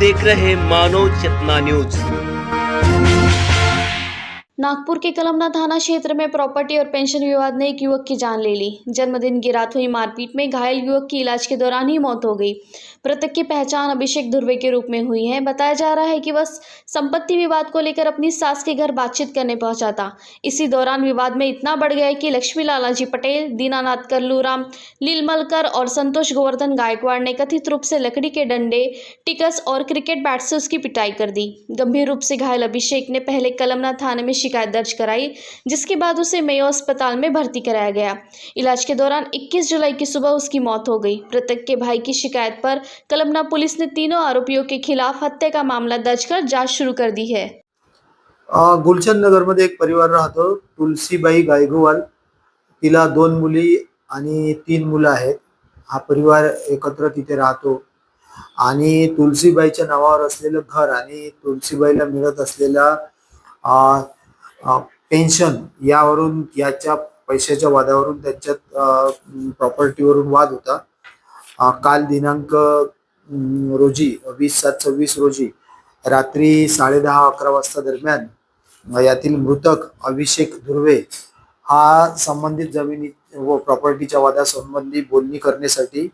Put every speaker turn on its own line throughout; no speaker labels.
देख रहे मानव चेतना न्यूज।
नागपुर के कलमना थाना क्षेत्र में प्रॉपर्टी और पेंशन विवाद ने एक युवक की जान ले ली। जन्मदिन की रात हुई मारपीट में घायल युवक की इलाज के दौरान ही मौत हो गई। मृतक की पहचान अभिषेक धुर्वे के रूप में हुई है। बताया जा रहा है कि वह संपत्ति विवाद को लेकर अपनी सास के घर बातचीत करने पहुंचा था। इसी दौरान विवाद में इतना बढ़ गया कि लक्ष्मी लालाजी पटेल, दीनानाथ कर्लूराम लीलमलकर और संतोष गोवर्धन गायकवाड़ ने कथित रूप से लकड़ी के डंडे, टिकस और क्रिकेट बैट से उसकी पिटाई कर दी। गंभीर रूप से घायल अभिषेक ने पहले कलमना थाने में शिकायत दर्ज कराई, जिसके बाद उसे मेयो अस्पताल में भर्ती कराया गया। इलाज के दौरान 21 जुलाई की सुबह उसकी मौत हो गई। मृतक के भाई की शिकायत पर कलमना पुलिस ने तीनों आरोपियों के खिलाफ हत्या का मामला दर्ज कर जांच शुरू कर दी है।
गुलशन नगर मध्ये एक परिवार राहतो, तुलसीबाई गायगवाल। तिला 2 मुली आणि 3 मुलं आहेत। हा परिवार एकत्र तिथे राहतो आणि तुलसीबाईच्या नावावर असलेलं घर आणि तुलसीबाईला मिळत असलेला पेन्शन यावरून याच्या पैशाच्या वादावरून त्यांच्यात प्रॉपर्टीवरून वाद होता। काल दिनांक रोजी 20/7/26 रोजी रात्री 10:30-11 वाजता दरम्यान यातील मृतक अभिषेक धुर्वे हा संबंधित जमिनी व प्रॉपर्टीच्या वादासंबंधी बोलणी करण्यासाठी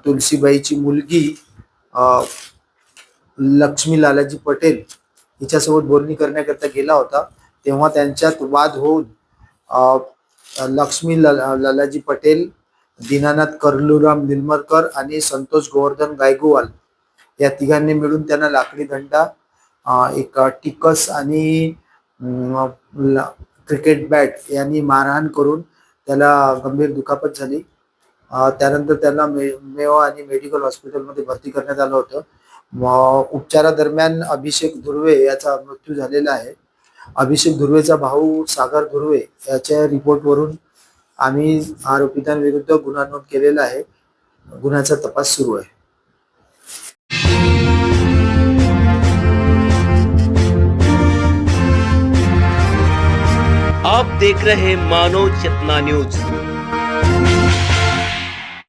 तुलसीबाईची मुलगी लक्ष्मी लालाजी पटेल हिच्यासोबत बोलणी करण्याकरता गेला होता। तेव्हा त्यांच्यात वाद होऊन लक्ष्मी लालाजी पटेल, दीनानाथ कर्लूराम लीलमलकर आणि संतोष गोवर्धन गायकवाड या तिघांनी मिळून त्यांना लाकडी दंडा, एक टिकस आणि क्रिकेट बॅट यांनी मारहाण करून त्याला गंभीर दुखापत झाली। त्यानंतर त्याला मेयो आणि मेडिकल हॉस्पिटलमध्ये भरती करण्यात आलं होतं। उपचारादरम्यान अभिषेक धुर्वे याचा मृत्यू झालेला आहे। अभिषेक धुर्वेचा भाऊ सागर धुर्वे याच्या रिपोर्टवरून आम्ही आरोपितांविरुद्ध गुन्हा नोंद केलेला आहे। गुन्ह्याचा तपास सुरू आहे।
आप देख रहे मानव चेतना न्यूज।